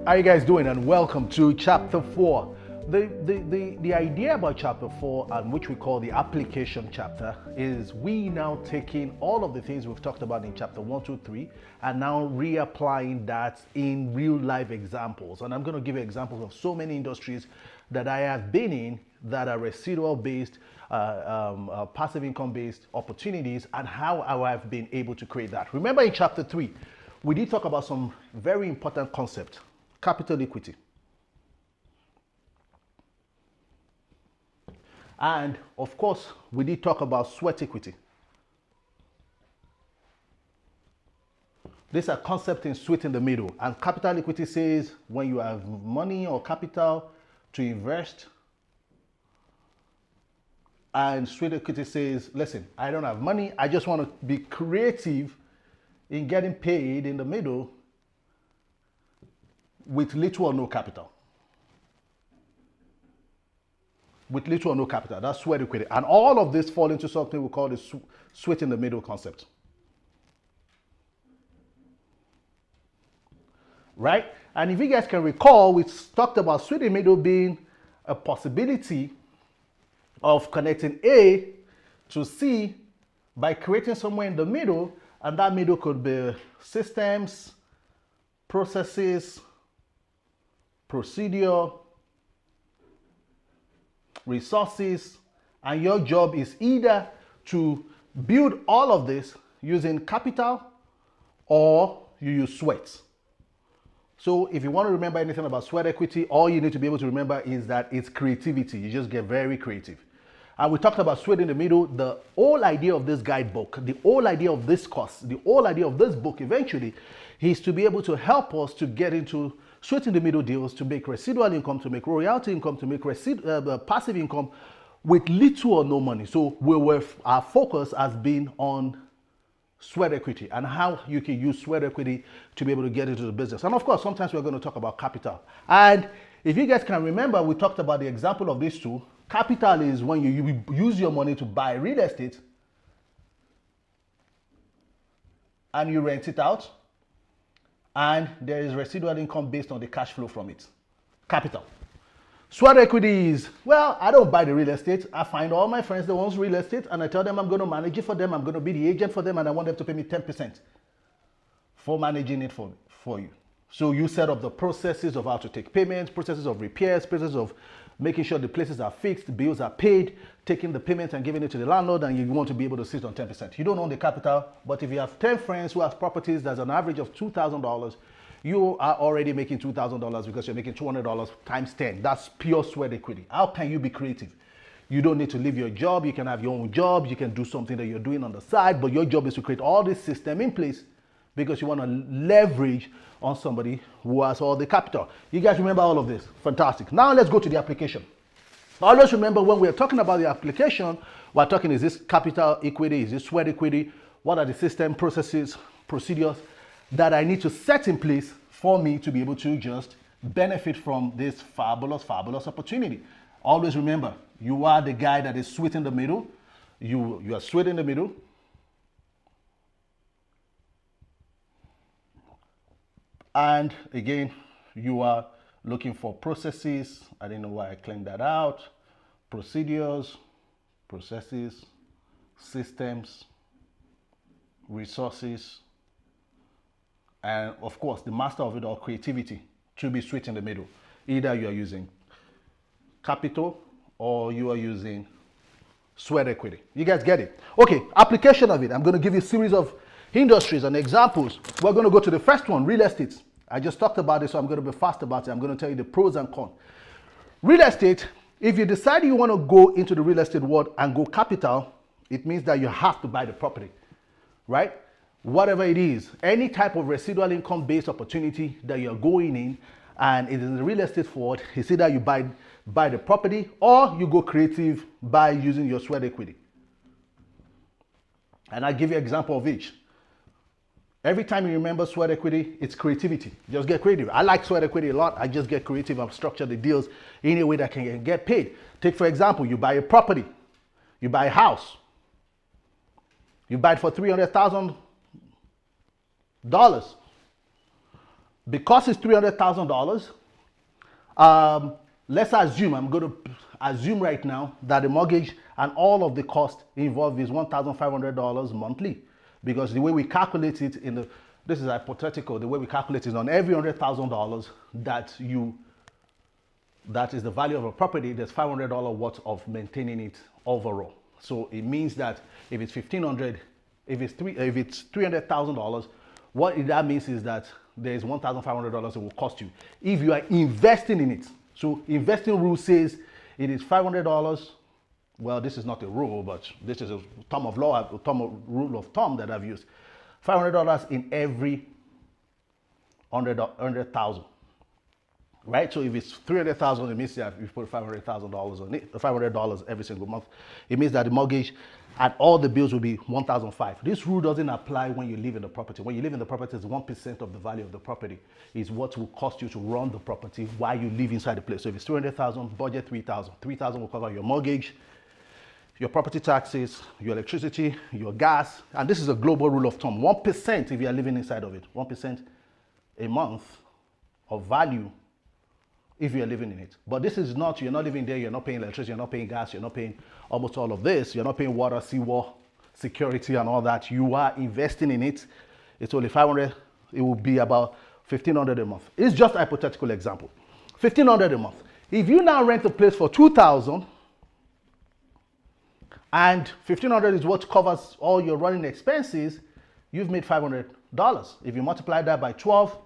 How you guys doing? And welcome to chapter 4. The idea about chapter 4, and which we call the application chapter, is we now taking all of the things we've talked about in chapter 1, 2, 3 and now reapplying that in real life examples. And I'm going to give you examples of so many industries that I have been in that are residual based, passive income based opportunities, and how I have been able to create that. Remember in chapter 3, we did talk about some very important concept: capital equity. And of course, we did talk about sweat equity. These are concepts in sweat in the middle. And capital equity says when you have money or capital to invest. And sweat equity says, listen, I don't have money. I just want to be creative in getting paid in the middle with little or no capital. With little or no capital. That's sweat equity. And all of this fall into something we call the sweat in the middle concept. Right? And if you guys can recall, we talked about sweat in the middle being a possibility of connecting A to C by creating somewhere in the middle, and that middle could be systems, processes, procedure, resources, and your job is either to build all of this using capital or you use sweat. So if you want to remember anything about sweat equity, all you need to be able to remember is that it's creativity. You just get very creative. And we talked about sweat in the middle. The whole idea of this guidebook, the whole idea of this course, the whole idea of this book eventually is to be able to help us to get into sweat in the middle deals, to make residual income, to make royalty income, to make passive income with little or no money. So our focus has been on sweat equity and how you can use sweat equity to be able to get into the business. And of course, sometimes we're going to talk about capital. And if you guys can remember, we talked about the example of these two. Capital is when you use your money to buy real estate and you rent it out, and there is residual income based on the cash flow from it. Capital. Sweat equity is, well, I don't buy the real estate. I find all my friends that want real estate and I tell them I'm going to manage it for them. I'm going to be the agent for them, and I want them to pay me 10% for managing it for you. So you set up the processes of how to take payments, processes of repairs, processes of making sure the places are fixed, bills are paid, taking the payment and giving it to the landlord, and you want to be able to sit on 10%. You don't own the capital, but if you have 10 friends who have properties that's an average of $2,000, you are already making $2,000 because you're making $200 times 10. That's pure sweat equity. How can you be creative? You don't need to leave your job. You can have your own job. You can do something that you're doing on the side, but your job is to create all this system in place because you want to leverage on somebody who has all the capital. You guys remember all of this? Fantastic. Now let's go to the application. Always remember, when we're talking about the application, we're talking, is this capital equity? Is this sweat equity? What are the system, processes, procedures that I need to set in place for me to be able to just benefit from this fabulous, fabulous opportunity? Always remember, you are the guy that is sweat in the middle. You are sweat in the middle. And again, you are looking for processes. I didn't know why I claimed that out. Procedures, processes, systems, resources, and of course, the master of it all, creativity, to be sweat in the middle. Either you are using capital or you are using sweat equity. You guys get it? Okay, application of it. I'm going to give you a series of industries and examples. We're going to go to the first one, real estate. I just talked about it, so I'm going to be fast about it. I'm going to tell you the pros and cons. Real estate, if you decide you want to go into the real estate world and go capital, it means that you have to buy the property, right? Whatever it is, any type of residual income based opportunity that you're going in, and it is in the real estate world, it's either you buy the property or you go creative by using your sweat equity. And I'll give you an example of each. Every time you remember sweat equity, it's creativity. Just get creative. I like sweat equity a lot. I just get creative and structure the deals in a way that can get paid. Take, for example, you buy a property. You buy a house. You buy it for $300,000. Because it's $300,000, let's assume, I'm going to assume right now that the mortgage and all of the cost involved is $1,500 monthly, because the way we calculate it this is hypothetical, the way we calculate it on every $100,000 that is the value of a property, there's $500 worth of maintaining it overall. So it means that if it's $1,500, if it's $300,000, what that means is that there's $1,500 it will cost you if you are investing in it. So investing rule says it is $500. Well, this is not a rule, but this is a term of law, rule of thumb that I've used. $500 in every 100,000. Right? So if it's 300,000, it means that if you put $500,000 on it, $500 every single month, it means that the mortgage and all the bills will be $1,500. This rule doesn't apply when you live in the property. When you live in the property, it's 1% of the value of the property is what will cost you to run the property while you live inside the place. So if it's 200,000, budget 3,000. 3,000 will cover your mortgage, your property taxes, your electricity, your gas, and this is a global rule of thumb. 1% if you are living inside of it. 1% a month of value if you're living in it. But this is not, you're not living there, you're not paying electricity, you're not paying gas, you're not paying almost all of this, you're not paying water, seawall, security and all that. You are investing in it. It's only 500, it will be about 1,500 a month. It's just a hypothetical example. 1,500 a month. If you now rent a place for 2,000 and 1,500 is what covers all your running expenses, you've made $500. If you multiply that by 12,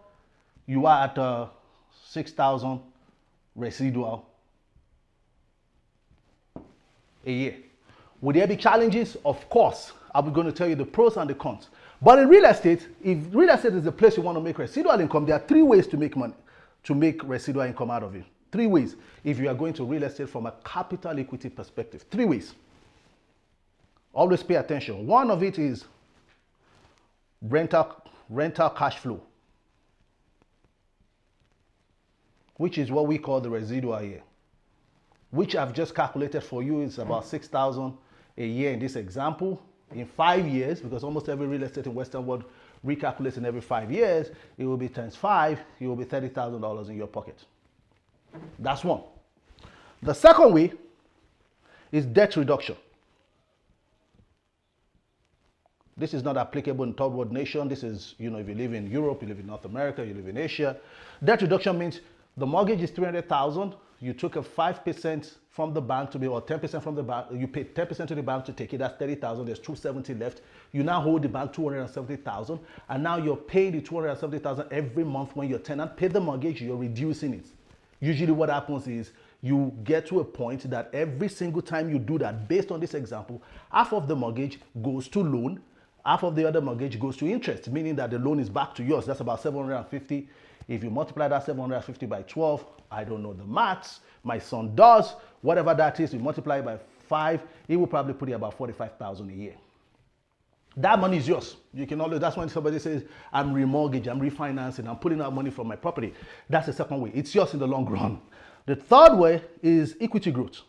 you are at 6,000 residual a year. Would there be challenges? Of course. I'm going to tell you the pros and the cons. But in real estate, if real estate is the place you want to make residual income, there are 3 ways to make money, to make residual income out of it. 3 ways. If you are going to real estate from a capital equity perspective, 3 ways. Always pay attention. One of it is rental cash flow, which is what we call the residual year, which I've just calculated for you is about 6,000 a year in this example. In 5 years, because almost every real estate in Western world recalculates in every 5 years, it will be times 5, it will be $30,000 in your pocket. That's one. The second way is debt reduction. This is not applicable in third world nation. This is, if you live in Europe, you live in North America, you live in Asia. Debt reduction means the mortgage is 300,000. You took a 5% from the bank to be, or 10% from the bank. You paid 10% to the bank to take it. That's 30,000. There's 270 left. You now hold the bank 270,000, and now you're paying the 270,000 every month. When your tenant paid the mortgage, you're reducing it. Usually, what happens is you get to a point that every single time you do that, based on this example, half of the mortgage goes to loan, half of the other mortgage goes to interest, meaning that the loan is back to yours. That's about 750. If you multiply that 750 by 12, I don't know the maths, my son does, whatever that is, you multiply it by 5, it will probably put you about 45,000 a year. That money is yours. You can always, that's when somebody says, I'm remortgaging, I'm refinancing, I'm pulling out money from my property. That's the second way. It's yours in the long run. The third way is equity growth.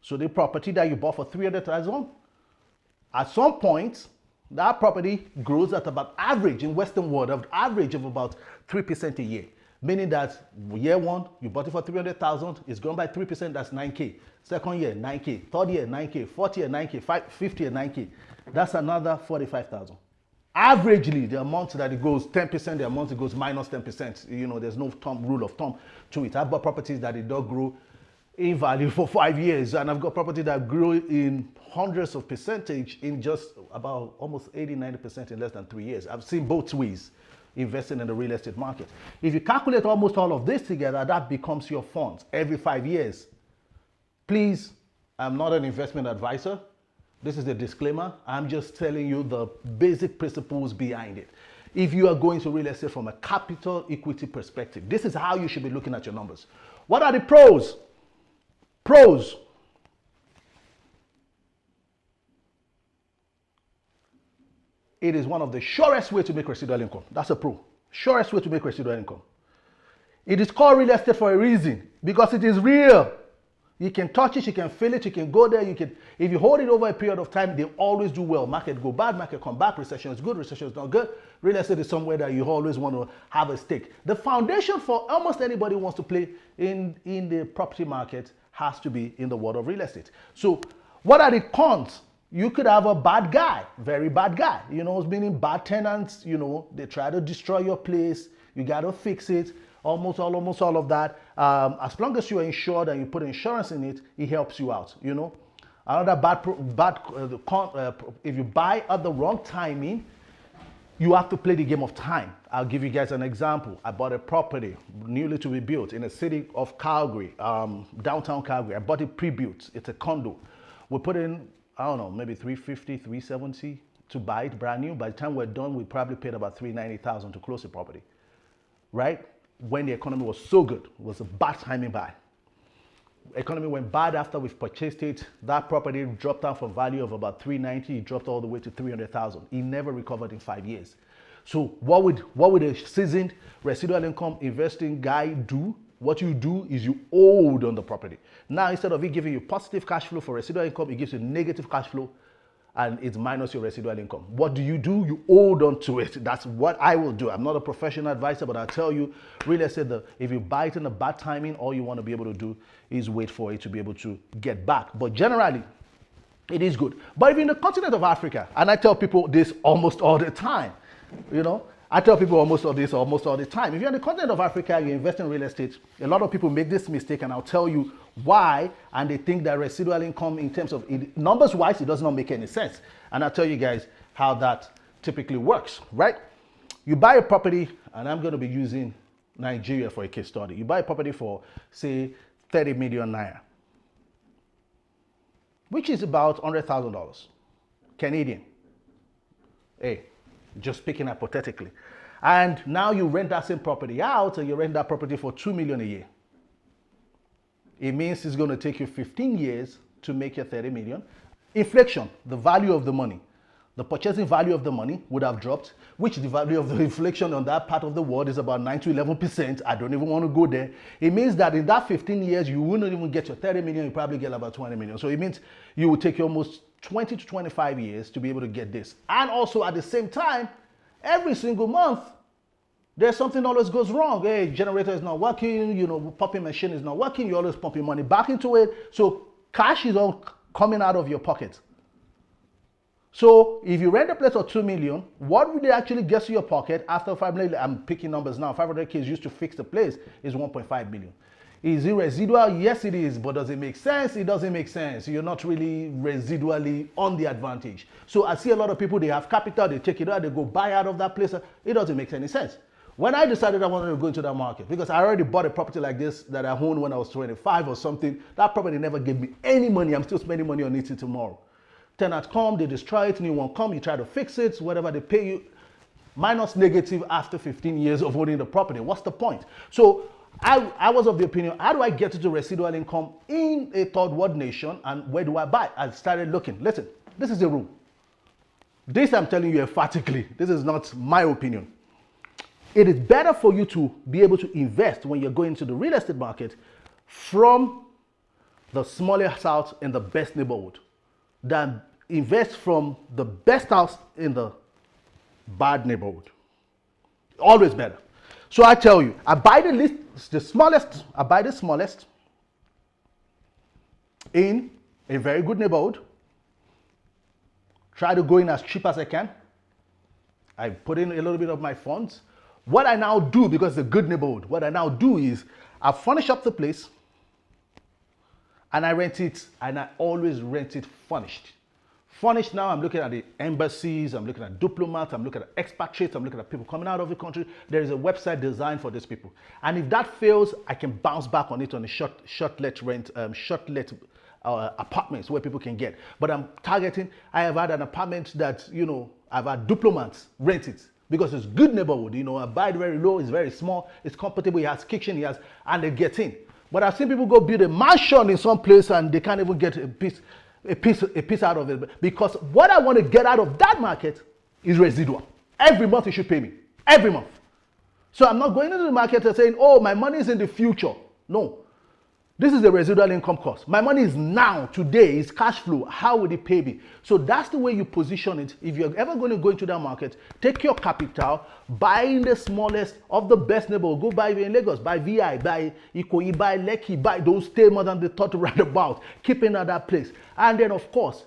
So the property that you bought for 300,000, at some point, that property grows at about average in Western world, average of about 3% a year. Meaning that year 1, you bought it for 300,000, it's grown by 3%, that's 9K. Second year, 9K. Third year, 9K. Fourth year, 9K. Fifth year, 9K. That's another 45,000. Averagely, the amount that it goes 10%, the amount it goes minus 10%. There's no rule of thumb to it. I've got properties that it don't grow in value for 5 years, and I've got property that grew in hundreds of percentage in just about almost 80-90% in less than 3 years. I've seen both ways investing in the real estate market. If you calculate almost all of this together, that becomes your funds every 5 years. Please, I'm not an investment advisor. This is a disclaimer. I'm just telling you the basic principles behind it. If you are going to real estate from a capital equity perspective, this is how you should be looking at your numbers. What are the pros? Pros. It is one of the surest way to make residual income. That's a pro. Surest way to make residual income. It is called real estate for a reason, because it is real. You can touch it, you can feel it, you can go there, if you hold it over a period of time, they always do well. Market go bad, market come back, recession is good, recession is not good. Real estate is somewhere that you always want to have a stake. The foundation for almost anybody who wants to play in the property market has to be in the world of real estate. So what are the cons? You could have a bad guy, very bad guy, meaning bad tenants, they try to destroy your place, you got to fix it. Almost all of that. As long as you are insured and you put insurance in it, it helps you out. Another if you buy at the wrong timing, you have to play the game of time. I'll give you guys an example. I bought a property newly to be built in the city of Calgary, downtown Calgary. I bought it pre-built. It's a condo. We put in, I don't know, maybe $350,000, $370,000 to buy it brand new. By the time we're done, we probably paid about $390,000 to close the property, right? When the economy was so good, it was a bad timing buy. Economy went bad after we've purchased it. That property dropped down from value of about $390,000. It dropped all the way to $300,000. It never recovered in 5 years. So what would a seasoned residual income investing guy do? What you do is you hold on the property. Now, instead of it giving you positive cash flow for residual income, it gives you negative cash flow and it's minus your residual income. What do? You hold on to it. That's what I will do. I'm not a professional advisor, but I'll tell you, real estate, if you buy it in a bad timing, all you want to be able to do is wait for it to be able to get back. But generally, it is good. But if in the continent of Africa, and I tell people this almost all the time, I tell people almost all the time. If you're in the continent of Africa, you invest in real estate, a lot of people make this mistake, and I'll tell you why, and they think that residual income in terms of numbers wise, it does not make any sense. And I'll tell you guys how that typically works, right? You buy a property, and I'm going to be using Nigeria for a case study. You buy a property for, say, 30 million naira, which is about $100,000 Canadian. Hey, just speaking hypothetically. And now you rent that same property out, and you rent that property for $2 million a year. It means it's going to take you 15 years to make your 30 million. Inflation, the value of the money. The purchasing value of the money would have dropped, which the value of the inflation on that part of the world is about 9 to 11%. I don't even want to go there. It means that in that 15 years, you wouldn't even get your 30 million, you probably get about 20 million. So it means you will take you almost 20 to 25 years to be able to get this. And also at the same time, every single month, there's something always goes wrong. Hey, generator is not working, pumping machine is not working, you always pumping money back into it. So cash is all coming out of your pocket. So if you rent a place for 2 million, what would it actually get to your pocket after 5 million? I'm picking numbers now. 500K is used to fix the place is 1.5 million. Is it residual? Yes, it is. But does it make sense? It doesn't make sense. You're not really residually on the advantage. So I see a lot of people, they have capital, they take it out, they go buy out of that place. It doesn't make any sense. When I decided I wanted to go into that market, because I already bought a property like this that I owned when I was 25 or something, that property never gave me any money. I'm still spending money on it till tomorrow. Tenants come, they destroy it, new one come, you try to fix it, whatever they pay you, minus negative after 15 years of owning the property. What's the point? So I was of the opinion, how do I get to residual income in a third world nation, and where do I buy? I started looking. Listen, this is the rule. This I'm telling you emphatically. This is not my opinion. It is better for you to be able to invest when you're going into the real estate market from the smallest house in the best neighborhood than invest from the best house in the bad neighborhood. Always better. So I tell you, I buy the smallest in a very good neighborhood. Try to go in as cheap as I can. I put in a little bit of my funds. What I now do, because it's a good neighborhood, what I now do is I furnish up the place and I rent it, and I always rent it furnished. Furnished now, I'm looking at the embassies, I'm looking at diplomats, I'm looking at expatriates, I'm looking at people coming out of the country. There is a website designed for these people. And if that fails, I can bounce back on it on a short-let apartments where people can get. But I'm targeting, I have had an apartment that, I've had diplomats rent it because it's good neighborhood. I buy it very low, it's very small, it's comfortable, it has kitchen, and they get in. But I've seen people go build a mansion in some place and they can't even get a piece out of it, because what I want to get out of that market is residual. Every month you should pay me. Every month. So I'm not going into the market and saying, oh, my money is in the future. No. This is the residual income cost. My money is now, today, is cash flow. How would it pay me? So that's the way you position it. If you're ever going to go into that market, take your capital, buy in the smallest of the best neighbor. Go buy in Lagos, buy VI, buy Ikoyi, buy Lekki, buy those stay more than the thought right about. Keep it at that place. And then, of course,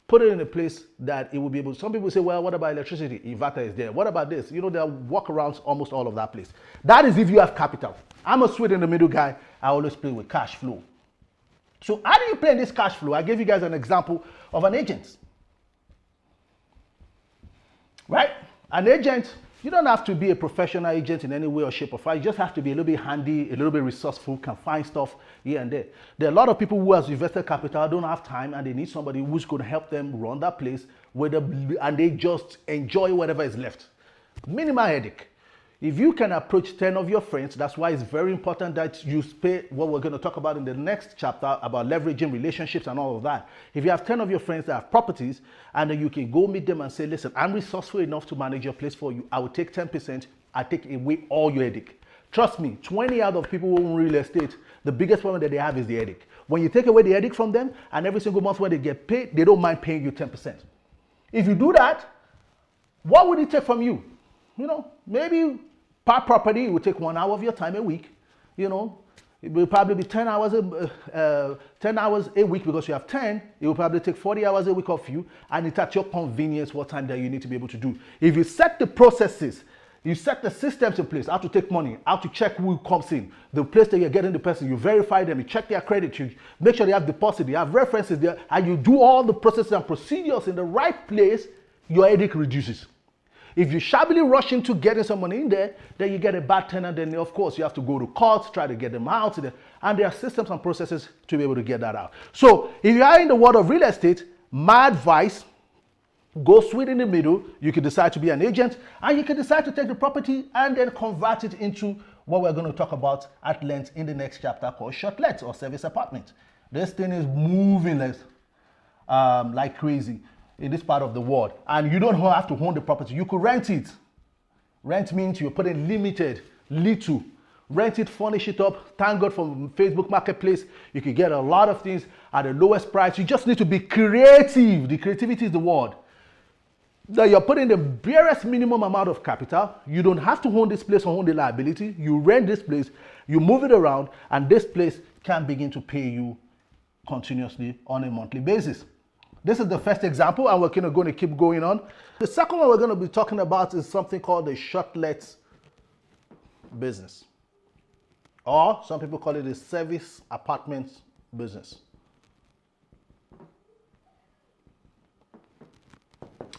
put it in a place that it will be able to. Some people say, well, what about electricity? Inverter is there. What about this? You know, there are workarounds almost all of that place. That is if you have capital. I'm a sweet in the middle guy. I always play with cash flow. So how do you play in this cash flow? I gave you guys an example of an agent. Right? An agent, you don't have to be a professional agent in any way or shape or form. You just have to be a little bit handy, a little bit resourceful, can find stuff here and there. There are a lot of people who have invested capital, don't have time, and they need somebody who's going to help them run that place, and they just enjoy whatever is left. Minimal headache. If you can approach 10 of your friends, that's why it's very important that you pay what we're going to talk about in the next chapter about leveraging relationships and all of that. If you have 10 of your friends that have properties, and then you can go meet them and say, listen, I'm resourceful enough to manage your place for you. I will take 10%. I take away all your headache. Trust me, 20 out of people who own real estate, the biggest problem that they have is the headache. When you take away the headache from them, and every single month when they get paid, they don't mind paying you 10%. If you do that, what would it take from you? You know, maybe per property, it will take 1 hour of your time a week. You know, it will probably be 10 hours a week because you have 10. It will probably take 40 hours a week of you, and it's at your convenience what time that you need to be able to do. If you set the processes, you set the systems in place, how to take money, how to check who comes in, the place that you're getting the person, you verify them, you check their credit, you make sure they have deposit, you have references there, and you do all the processes and procedures in the right place, your headache reduces. If you shabbily rush into getting someone in there, then you get a bad tenant, then of course you have to go to court, try to get them out, and there are systems and processes to be able to get that out. So if you are in the world of real estate, my advice, go sweet in the middle. You can decide to be an agent, and you can decide to take the property and then convert it into what we're going to talk about at length in the next chapter called short-let or service apartment. This thing is moving like crazy in this part of the world, and you don't have to own the property. You could rent it. Rent means you're putting limited, little. Rent it, furnish it up. Thank God for Facebook Marketplace. You can get a lot of things at the lowest price. You just need to be creative. The creativity is the word. That you're putting the barest minimum amount of capital. You don't have to own this place or own the liability. You rent this place, you move it around, and this place can begin to pay you continuously on a monthly basis. This is the first example, and we're going to keep going on. The second one we're going to be talking about is something called the short-let business. Or some people call it a service apartment business.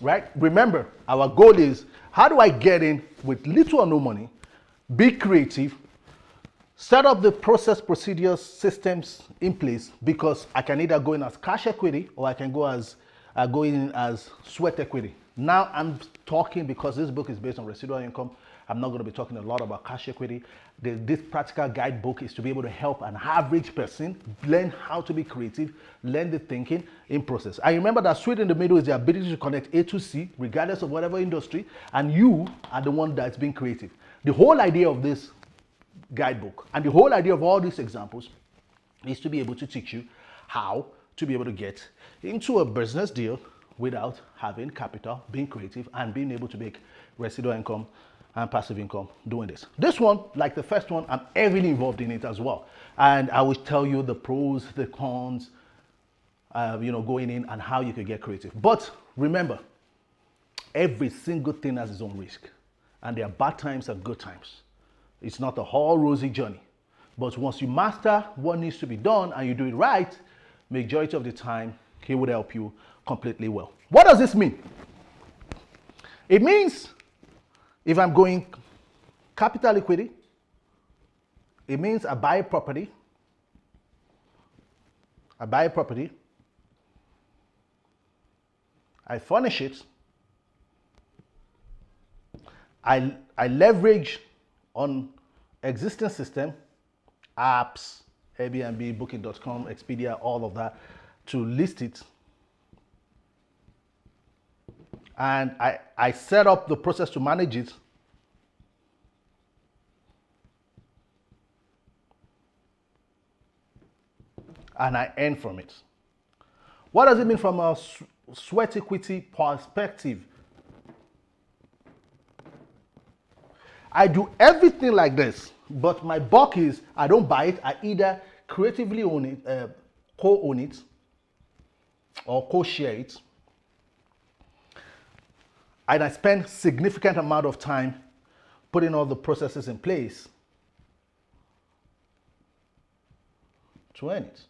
Right? Remember, our goal is, how do I get in with little or no money, be creative, set up the process, procedures, systems in place, because I can either go in as cash equity or I can go in as sweat equity. Now I'm talking, because this book is based on residual income, I'm not going to be talking a lot about cash equity. This practical guidebook is to be able to help an average person learn how to be creative, learn the thinking in process. I remember that sweet in the middle is the ability to connect A to C, regardless of whatever industry, and you are the one that's being creative. The whole idea of this guidebook and the whole idea of all these examples is to be able to teach you how to be able to get into a business deal without having capital, being creative, and being able to make residual income and passive income doing this. This one, like the first one, I'm heavily involved in it as well. And I will tell you the pros, the cons, going in and how you can get creative. But remember, every single thing has its own risk. And there are bad times and good times. It's not a whole rosy journey. But once you master what needs to be done and you do it right, majority of the time, he would help you completely well. What does this mean? It means if I'm going capital equity, it means I buy a property. I furnish it. I leverage on existing system, apps, Airbnb, Booking.com, Expedia, all of that, to list it. And I set up the process to manage it. and I earn from it. What does it mean from a sweat equity perspective? I do everything like this, but my buck is I don't buy it. I either creatively own it, co-own it, or co-share it. And I spend significant amount of time putting all the processes in place to earn it.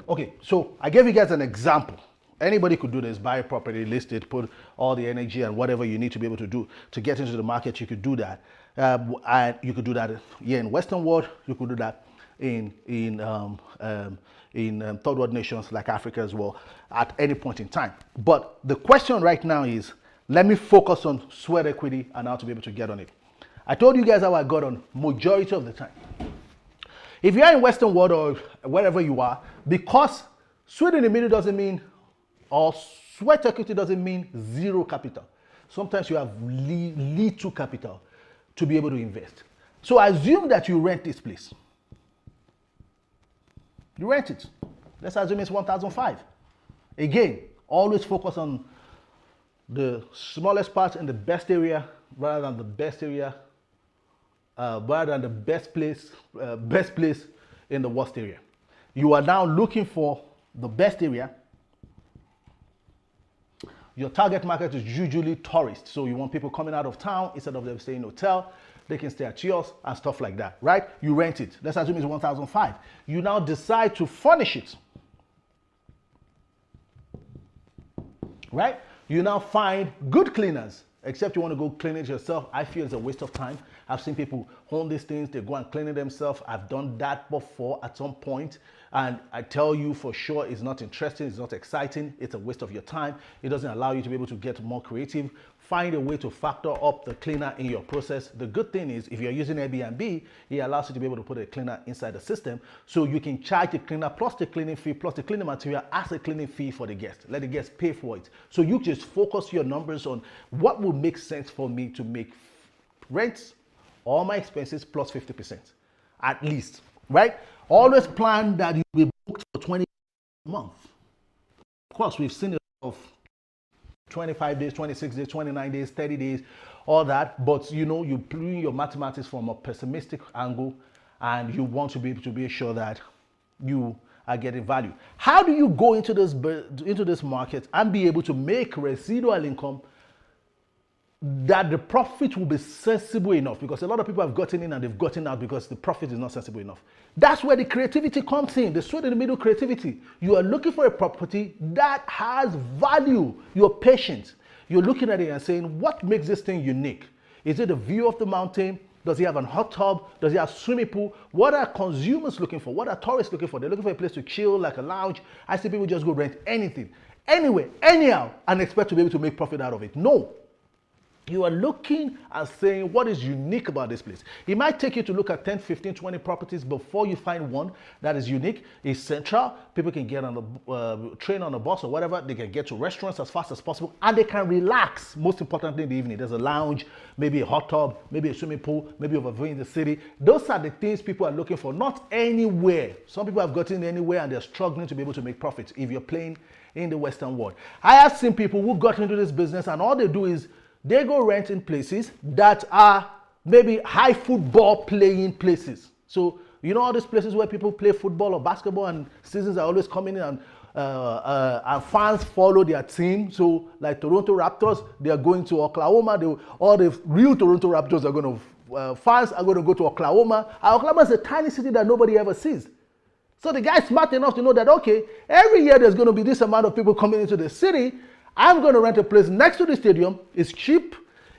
Okay, so I gave you guys an example. Anybody could do this, buy a property, list it, put all the energy and whatever you need to be able to do to get into the market. You could do that. And you could do that here in Western world. You could do that in third world nations like Africa as well at any point in time. But the question right now is, let me focus on sweat equity and how to be able to get on it. I told you guys how I got on majority of the time. If you are in Western world or wherever you are, because sweat in the middle doesn't mean, or sweat equity doesn't mean zero capital. Sometimes you have little capital to be able to invest. So assume that you rent this place. You rent it. Let's assume it's 1,500. Again, always focus on the smallest part in the best area rather than the best area, rather than the best place in the worst area. You are now looking for the best area. Your target market is usually tourists. So you want people coming out of town instead of them staying in a hotel. They can stay at yours and stuff like that, right? You rent it. Let's assume it's 1,500. You now decide to furnish it, right? You now find good cleaners, except you want to go clean it yourself. I feel it's a waste of time. I've seen people own these things, they go and clean it themselves. I've done that before at some point, and I tell you for sure it's not interesting, it's not exciting, it's a waste of your time. It doesn't allow you to be able to get more creative. Find a way to factor up the cleaner in your process. The good thing is if you're using Airbnb, it allows you to be able to put a cleaner inside the system, so you can charge the cleaner plus the cleaning fee plus the cleaning material as a cleaning fee for the guest. Let the guest pay for it. So you just focus your numbers on what will make sense for me to make rents, all my expenses plus 50% at least, right? Always plan that you'll be booked for 20 months. Of course, we've seen it of 25 days, 26 days, 29 days, 30 days, all that. But you know, you doing your mathematics from a pessimistic angle, and you want to be able to be sure that you are getting value. How do you go into this market and be able to make residual income that the profit will be sensible enough? Because a lot of people have gotten in and they've gotten out because the profit is not sensible enough. That's where the creativity comes in, the sweat in the middle creativity. You are looking for a property that has value. You're patient. You're looking at it and saying, what makes this thing unique? Is it the view of the mountain? Does it have a hot tub? Does it have a swimming pool? What are consumers looking for? What are tourists looking for? They're looking for a place to chill, like a lounge. I see people just go rent anything, anywhere, anyhow, and expect to be able to make profit out of it. No. You are looking and saying, what is unique about this place? It might take you to look at 10, 15, 20 properties before you find one that is unique, is central. People can get on the train, on the bus or whatever. They can get to restaurants as fast as possible, and they can relax. Most importantly, in the evening, there's a lounge, maybe a hot tub, maybe a swimming pool, maybe overviewing the city. Those are the things people are looking for, not anywhere. Some people have gotten anywhere and they're struggling to be able to make profits if you're playing in the Western world. I have seen people who got into this business and all they do is they go rent in places that are maybe high football playing places. So, you know, all these places where people play football or basketball and seasons are always coming in and fans follow their team. So, like Toronto Raptors, they are going to Oklahoma. All the real Toronto Raptors are going to, fans are going to go to Oklahoma. And Oklahoma is a tiny city that nobody ever sees. So the guy's smart enough to know that, okay, every year there's going to be this amount of people coming into the city. I'm going to rent a place next to the stadium. It's cheap,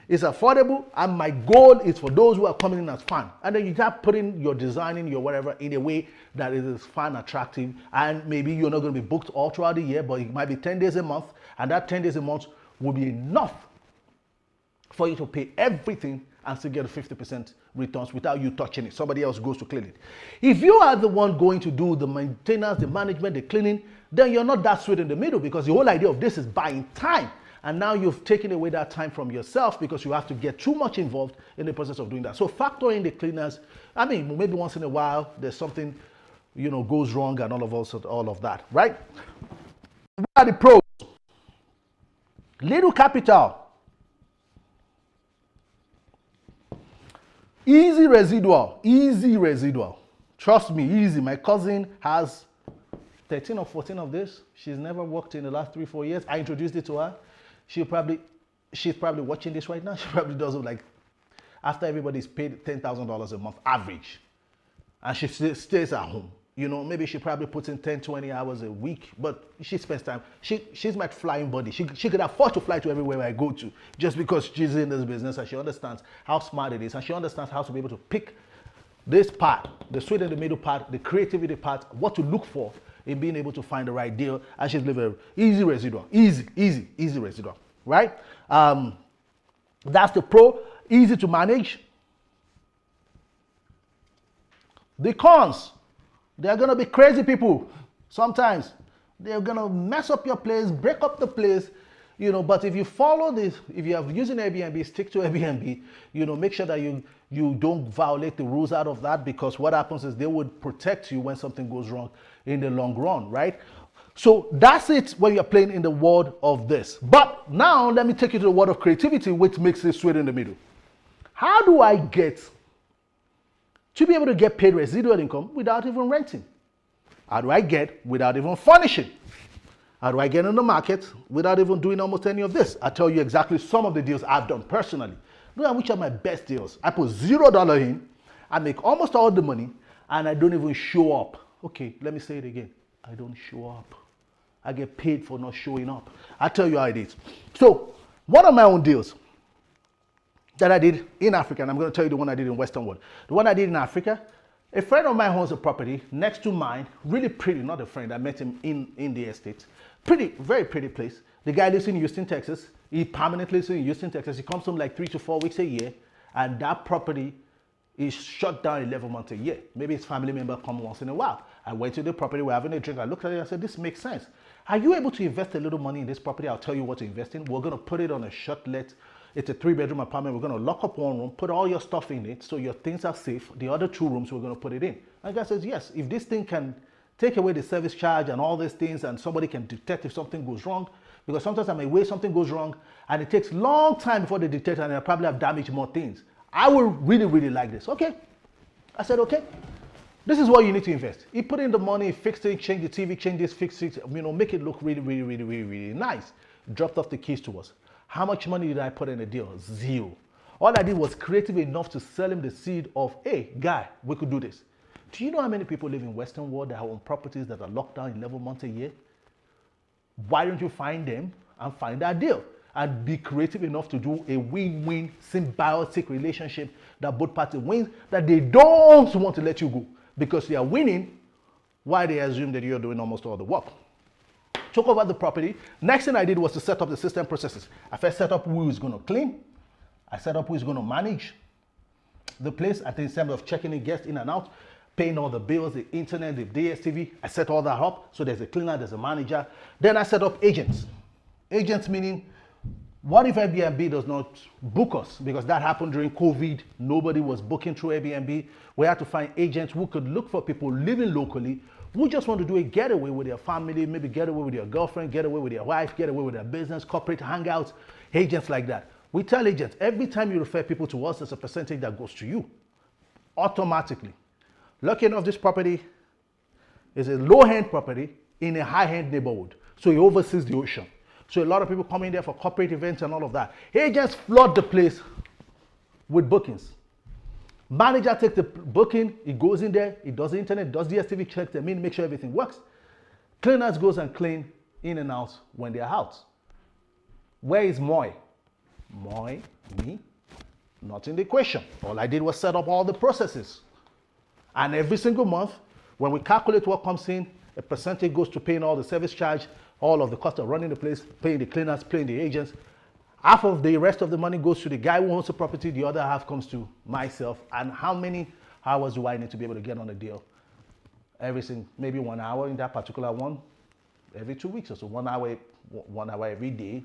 it's affordable, and my goal is for those who are coming in as fun. And then you start putting your designing, your whatever, in a way that it is fun, attractive, and maybe you're not going to be booked all throughout the year, but it might be 10 days a month, and that 10 days a month will be enough for you to pay everything and still get 50% returns without you touching it. Somebody else goes to clean it. If you are the one going to do the maintenance, the management, the cleaning, then you're not that sweet in the middle, because the whole idea of this is buying time. And now you've taken away that time from yourself because you have to get too much involved in the process of doing that. So factor in the cleaners. I mean, maybe once in a while, there's something goes wrong and all of that, right? What are the pros? Little capital. Easy residual. Trust me, easy. My cousin has 13 or 14 of this. She's never worked in the last 3-4 years. I introduced it to her. She's probably watching this right now. She probably does it like after everybody's paid $10,000 a month average. And she stays at home. Maybe she probably puts in 10, 20 hours a week, but she spends time. She's my flying buddy. She could afford to fly to everywhere I go to just because she's in this business and she understands how smart it is and she understands how to be able to pick this part, the sweet in the middle part, the creativity part, what to look for in being able to find the right deal. And she's living easy residual, easy residual, right? That's the pro, easy to manage. The cons. They're going to be crazy people sometimes. They're going to mess up your place, break up the place, but if you follow this, if you are using Airbnb, stick to Airbnb, make sure that you don't violate the rules out of that, because what happens is they would protect you when something goes wrong in the long run, right? So that's it when you're playing in the world of this. But now let me take you to the world of creativity, which makes it sweet in the middle. How do I get to be able to get paid residual income without even renting? How do I get without even furnishing? How do I get in the market without even doing almost any of this? I'll tell you exactly some of the deals I've done personally. Look at which are my best deals. I put $0 in, I make almost all the money, and I don't even show up. Okay, let me say it again. I don't show up. I get paid for not showing up. I'll tell you how it is. So, one of my own deals that I did in Africa, and I'm going to tell you the one I did in Western World. The one I did in Africa, a friend of mine owns a property next to mine, really pretty, not a friend, I met him in the estate. Pretty, very pretty place. The guy lives in Houston, Texas. He permanently lives in Houston, Texas. He comes home like 3 to 4 weeks a year, and that property is shut down 11 months a year. Maybe his family member come once in a while. I went to the property, we're having a drink, I looked at it, I said, this makes sense. Are you able to invest a little money in this property? I'll tell you what to invest in. We're going to put it on a shut-let. It's a 3-bedroom apartment. We're going to lock up one room, put all your stuff in it so your things are safe. The other 2 rooms, we're going to put it in. And the guy says, yes, if this thing can take away the service charge and all these things, and somebody can detect if something goes wrong, because sometimes I'm away, something goes wrong, and it takes a long time before they detect, and I probably have damaged more things. I will really, really like this. Okay. I said, okay. This is what you need to invest. He put in the money, fixed it, changed the TV, changed this, fixed it, make it look really, really, really, really, really nice. Dropped off the keys to us. How much money did I put in the deal? 0. All I did was creative enough to sell him the seed of, hey, guy, we could do this. Do you know how many people live in Western world that own properties that are locked down 11 months a year? Why don't you find them and find that deal? And be creative enough to do a win-win symbiotic relationship that both parties win, that they don't want to let you go because they are winning while they assume that you're doing almost all the work. Took over the property. Next thing I did was to set up the system processes. I first set up who is going to clean. I set up who is going to manage the place. I think in terms of checking in guests in and out, paying all the bills, the internet, the DSTV. I set all that up. So there's a cleaner, there's a manager. Then I set up agents. Agents meaning, what if Airbnb does not book us? Because that happened during COVID. Nobody was booking through Airbnb. We had to find agents who could look for people living locally who just want to do a getaway with their family, maybe get away with your girlfriend, get away with their wife, get away with their business, corporate hangouts, agents like that. We tell agents, every time you refer people to us, there's a percentage that goes to you automatically. Lucky enough, this property is a low-end property in a high-end neighborhood. So it oversees the ocean. So a lot of people come in there for corporate events and all of that. Agents flood the place with bookings. Manager takes the booking, he goes in there, he does the internet, does the DSTV, checks them in, make sure everything works. Cleaners goes and clean in and out when they're out. Where is Moy? Moy, me, not in the equation. All I did was set up all the processes. And every single month, when we calculate what comes in, a percentage goes to paying all the service charge, all of the cost of running the place, paying the cleaners, paying the agents. Half of the rest of the money goes to the guy who owns the property, the other half comes to myself. And how many hours do I need to be able to get on a deal? Maybe 1 hour in that particular one, every 2 weeks or so, 1 hour every day.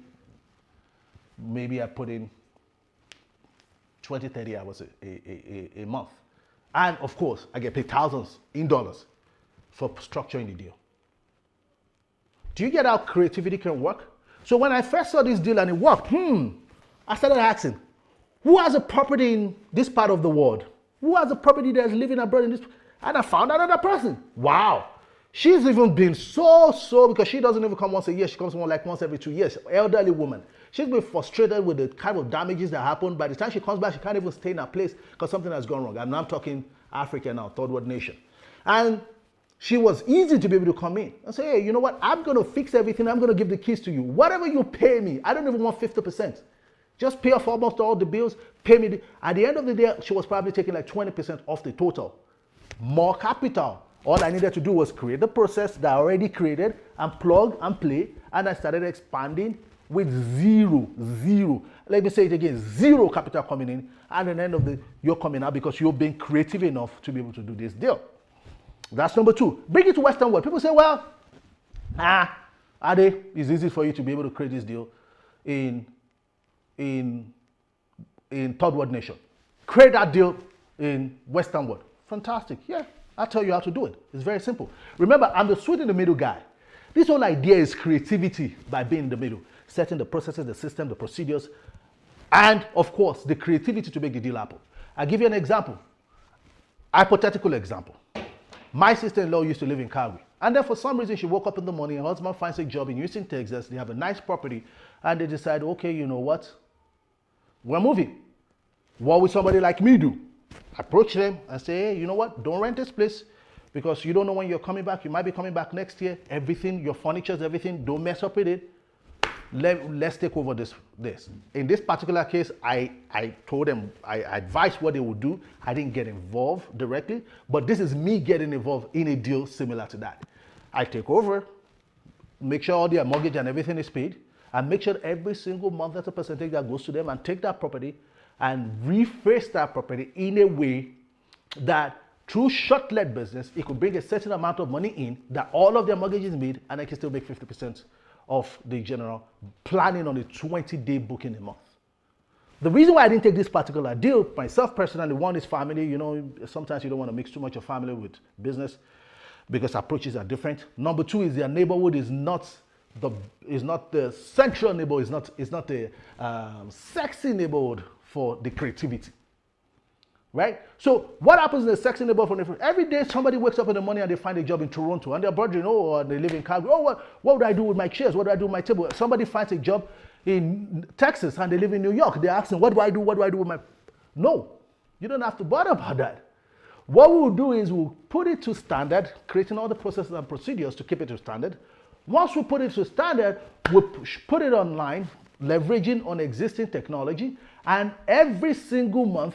Maybe I put in 20, 30 hours a month. And of course, I get paid thousands in dollars. for structuring the deal. Do you get how creativity can work? So when I first saw this deal and it worked, I started asking, who has a property in this part of the world? Who has a property that's living abroad in this? And I found another person. Wow. She's even been so, because she doesn't even come once a year. She comes like once every 2 years. Elderly woman. She's been frustrated with the kind of damages that happen. By the time she comes back, she can't even stay in her place because something has gone wrong. And I'm talking Africa now, third world nation. And she was easy to be able to come in and say, hey, you know what? I'm going to fix everything. I'm going to give the keys to you. Whatever you pay me, I don't even want 50%. Just pay off almost all the bills. Pay me. At the end of the day, she was probably taking like 20% off the total. More capital. All I needed to do was create the process that I already created and plug and play. And I started expanding with zero. Let me say it again, zero capital coming in. And at the end of the day, you're coming out because you're being creative enough to be able to do this deal. That's number two. Bring it to Western world. People say, well, Ade, it's easy for you to be able to create this deal in third world nation. Create that deal in Western world. Fantastic. Yeah, I'll tell you how to do it. It's very simple. Remember, I'm the sweet in the middle guy. This whole idea is creativity by being in the middle, setting the processes, the system, the procedures, and of course, the creativity to make the deal happen. I'll give you an example. Hypothetical example. My sister-in-law used to live in Calgary. And then for some reason, she woke up in the morning, her husband finds a job in Houston, Texas. They have a nice property. And they decide, okay, you know what? We're moving. What would somebody like me do? Approach them and say, hey, you know what? Don't rent this place because you don't know when you're coming back. You might be coming back next year. Everything, your furniture, everything, don't mess up with it. Let's take over this. In this particular case, I told them, I advised what they would do. I didn't get involved directly, but this is me getting involved in a deal similar to that. I take over, make sure all their mortgage and everything is paid, and make sure every single month there's a percentage that goes to them, and take that property and reface that property in a way that through short-let business, it could bring a certain amount of money in that all of their mortgage is made, and I can still make 50% of the general, planning on a 20-day booking a month. The reason why I didn't take this particular deal, myself personally, one is family. You know, sometimes you don't want to mix too much of family with business because approaches are different. Number two is their neighborhood is not the central neighborhood, is not the sexy neighborhood for the creativity. Right? So what happens in a sexy neighborhood? Every day somebody wakes up in the morning and they find a job in Toronto and they're bothering, or they live in Calgary. Oh, what would I do with my chairs? What do I do with my table? Somebody finds a job in Texas and they live in New York. They're asking, what do I do? What do I do with my... No, you don't have to bother about that. What we'll do is we'll put it to standard, creating all the processes and procedures to keep it to standard. Once we put it to standard, we'll put it online, leveraging on existing technology, and every single month,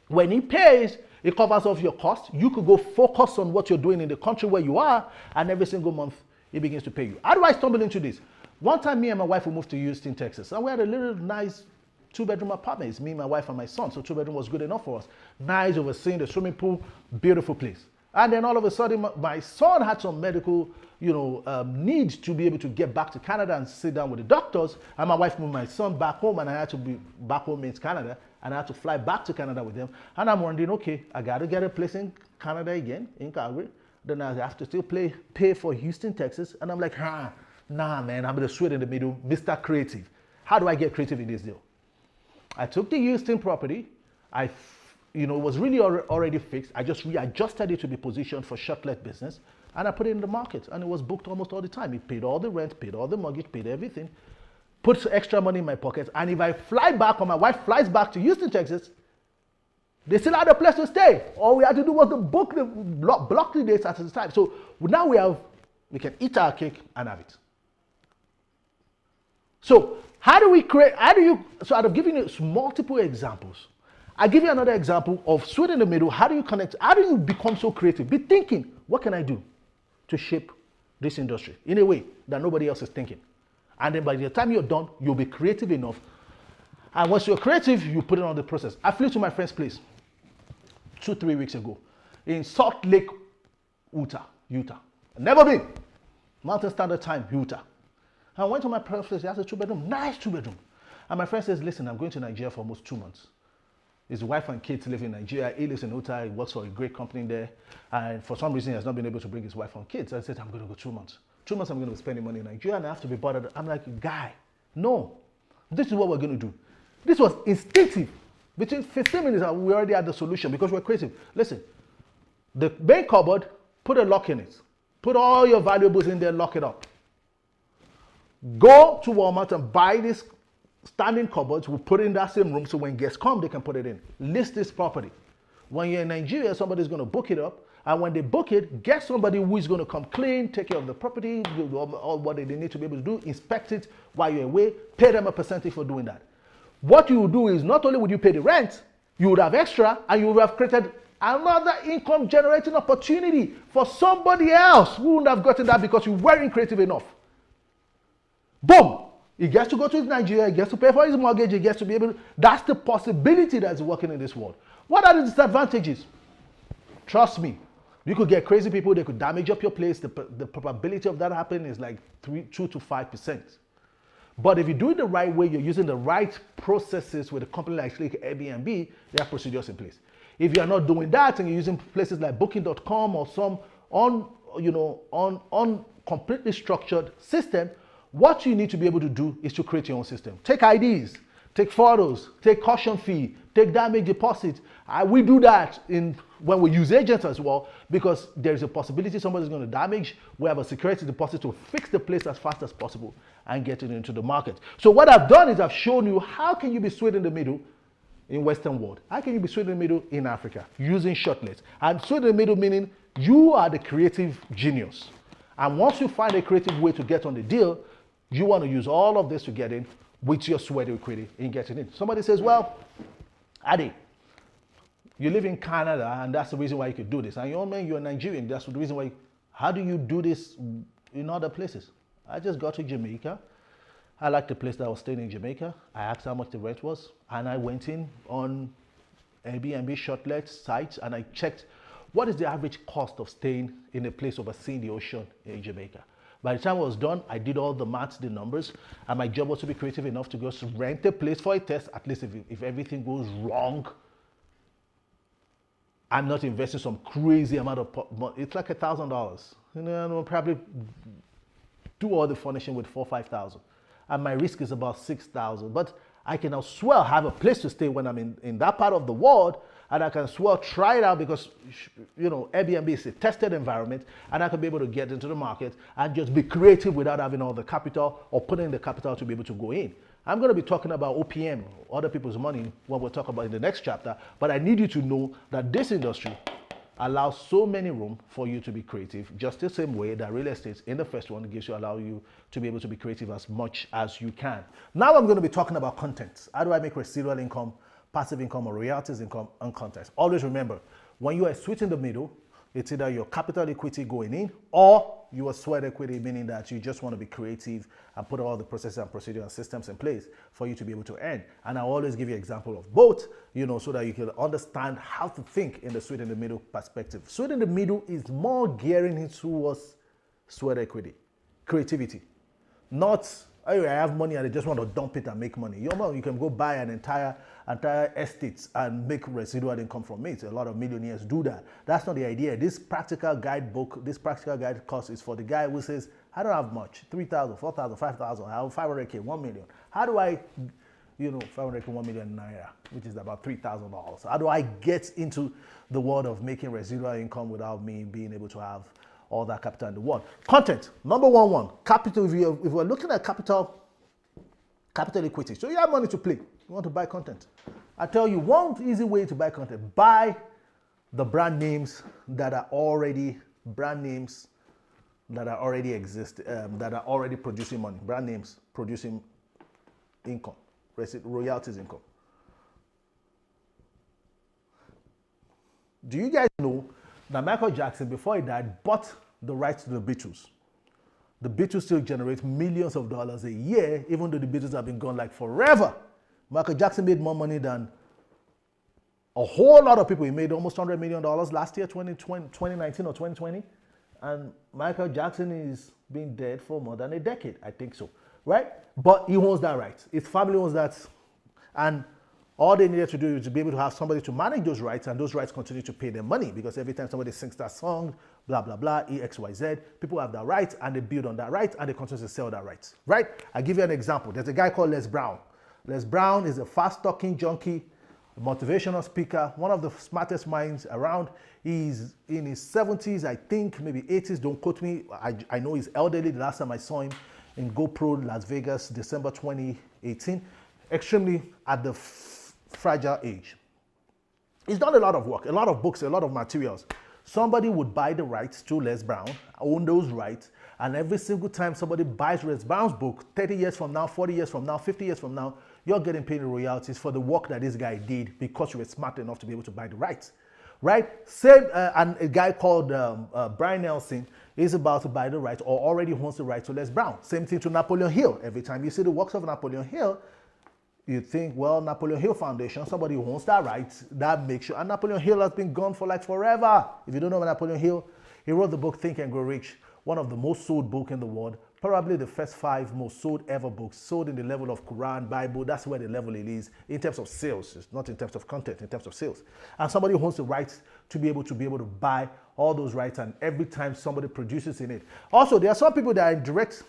when he pays, it covers off your costs. You could go focus on what you're doing in the country where you are, and every single month, he begins to pay you. How do I stumble into this? One time, me and my wife, we moved to Houston, Texas, and we had a little nice two-bedroom apartment. It's me, my wife, and my son, so two-bedroom was good enough for us. Nice, overseeing the swimming pool, beautiful place. And then all of a sudden, my son had some medical, need to be able to get back to Canada and sit down with the doctors, and my wife moved my son back home, and I had to be back home in Canada, and I had to fly back to Canada with them. And I'm wondering, okay, I got to get a place in Canada again, in Calgary. Then I have to still pay for Houston, Texas. And I'm like, nah, man, I'm the sweat in the middle, Mr. Creative. How do I get creative in this deal? I took the Houston property. It was really already fixed. I just readjusted it to be positioned for short-let business. And I put it in the market. And it was booked almost all the time. It paid all the rent, paid all the mortgage, paid everything. Put extra money in my pocket, and if I fly back or my wife flies back to Houston, Texas, they still had a place to stay. All we had to do was to block the days at the time. So now we can eat our cake and have it. So so I've given you multiple examples. I'll give you another example of sweet in the middle. How do you connect? How do you become so creative? Be thinking, what can I do to shape this industry in a way that nobody else is thinking? And then by the time you're done, you'll be creative enough. And once you're creative, you put it on the process. I flew to my friend's place 2-3 weeks ago in Salt Lake, Utah. Never been. Mountain Standard Time, Utah. I went to my friend's place. He has a 2-bedroom, nice 2-bedroom. And my friend says, listen, I'm going to Nigeria for almost 2 months. His wife and kids live in Nigeria. He lives in Utah. He works for a great company there. And for some reason, he has not been able to bring his wife and kids. I said, I'm going to go 2 months. 2 months, I'm going to be spending money in Nigeria, and I have to be bothered. I'm like, guy, no. This is what we're going to do. This was instinctive. Between 15 minutes, we already had the solution because we're creative. Listen, the main cupboard, put a lock in it. Put all your valuables in there, lock it up. Go to Walmart and buy this standing cupboards. We'll put it in that same room so when guests come, they can put it in. List this property. When you're in Nigeria, somebody's going to book it up. And when they book it, get somebody who is going to come clean, take care of the property, do all what they need to be able to do, inspect it while you're away, pay them a percentage for doing that. What you will do is not only would you pay the rent, you would have extra and you would have created another income generating opportunity for somebody else who wouldn't have gotten that because you weren't creative enough. Boom! He gets to go to Nigeria, he gets to pay for his mortgage, he gets to be able to, that's the possibility that's working in this world. What are the disadvantages? Trust me, you could get crazy people, they could damage up your place. The probability of that happening is like 2 to 5%. But if you do it the right way, you're using the right processes with a company like Airbnb, they have procedures in place. If you're not doing that and you're using places like Booking.com or some completely structured system, what you need to be able to do is to create your own system. Take IDs, take photos, take caution fee, take damage deposit. We do that when we use agents as well because there is a possibility somebody's going to damage. We have a security deposit to fix the place as fast as possible and get it into the market. So what I've done is I've shown you how can you be sweet in the middle in Western world. How can you be sweet in the middle in Africa using shortlists? And sweet in the middle meaning you are the creative genius. And once you find a creative way to get on the deal, you want to use all of this to get in with your sweat equity in getting in. Somebody says, well, Adi, you live in Canada and that's the reason why you could do this. And you're Nigerian, that's the reason why. How do you do this in other places? I just got to Jamaica. I liked the place that I was staying in Jamaica. I asked how much the rent was and I went in on Airbnb shortlet sites and I checked what is the average cost of staying in a place overseeing the ocean in Jamaica. By the time I was done, I did all the maths, the numbers, and my job was to be creative enough to just rent a place for a test. At least if everything goes wrong, I'm not investing some crazy amount of money. It's like $1,000. I'll probably do all the furnishing with $4,000 or $5,000. And my risk is about $6,000. But I can as well have a place to stay when I'm in that part of the world, and I can as well try it out because, Airbnb is a tested environment, and I can be able to get into the market and just be creative without having all the capital or putting the capital to be able to go in. I'm going to be talking about OPM, other people's money, when we'll talk about in the next chapter, but I need you to know that this industry allows so many room for you to be creative, just the same way that real estate in the first one allow you to be able to be creative as much as you can. Now I'm going to be talking about content. How do I make residual income, passive income, or royalties income on content? Always remember, when you are sweet in the middle, it's either your capital equity going in or your sweat equity, meaning that you just want to be creative and put all the processes and procedures and systems in place for you to be able to earn. And I always give you an example of both, so that you can understand how to think in the sweat in the middle perspective. Sweat in the middle is more gearing into sweat equity, creativity, not, oh, I have money and I just want to dump it and make money. You can go buy an entire estates and make residual income from it. A lot of millionaires do that. That's not the idea. This practical guide course is for the guy who says, I don't have much, 3,000, 4,000, 5,000, I have 500K, 1 million. How do I, 500K, 1 million naira, which is about $3,000. How do I get into the world of making residual income without me being able to have all that capital in the world? Content, number one, capital. If we're looking at capital equity, so you have money to play. You want to buy content. I tell you one easy way to buy content. Buy the brand names that are already exist, that are already producing money. Brand names producing income, royalties income. Do you guys know that Michael Jackson, before he died, bought the rights to the Beatles? The Beatles still generate millions of dollars a year, even though the Beatles have been gone like forever. Michael Jackson made more money than a whole lot of people. He made almost $100 million last year, 2019 or 2020. And Michael Jackson is been dead for more than a decade, I think so, right? But he owns that right. His family owns that. And All they needed to do is to be able to have somebody to manage those rights, and those rights continue to pay them money, because every time somebody sings that song, blah, blah, blah, EXYZ, people have that right, and they build on that right, and they continue to sell that right, right? I'll give you an example. There's a guy called Les Brown. Les Brown is a fast-talking junkie, motivational speaker, one of the smartest minds around. He's in his 70s, I think, maybe 80s, don't quote me. I know he's elderly. The last time I saw him in GoPro Las Vegas, December 2018, extremely at the fragile age. He's done a lot of work, a lot of books, a lot of materials. Somebody would buy the rights to Les Brown, own those rights, and every single time somebody buys Les Brown's book, 30 years from now, 40 years from now, 50 years from now, you're getting paid royalties for the work that this guy did, because you were smart enough to be able to buy the rights, right? Same, and a guy called Brian Nelson is about to buy the rights, or already owns the rights to Les Brown. Same thing to Napoleon Hill. Every time you see the works of Napoleon Hill, you think, well, Napoleon Hill Foundation, somebody who owns that rights, that makes sure. And Napoleon Hill has been gone for like forever. If you don't know Napoleon Hill, he wrote the book Think and Grow Rich, one of the most sold books in the world, probably the first 5 most sold ever books, sold in the level of Quran, Bible. That's where the level it is in terms of sales. It's not in terms of content, in terms of sales. And somebody who owns the rights to be able to buy all those rights, and every time somebody produces in it. Also, there are some people that are in direct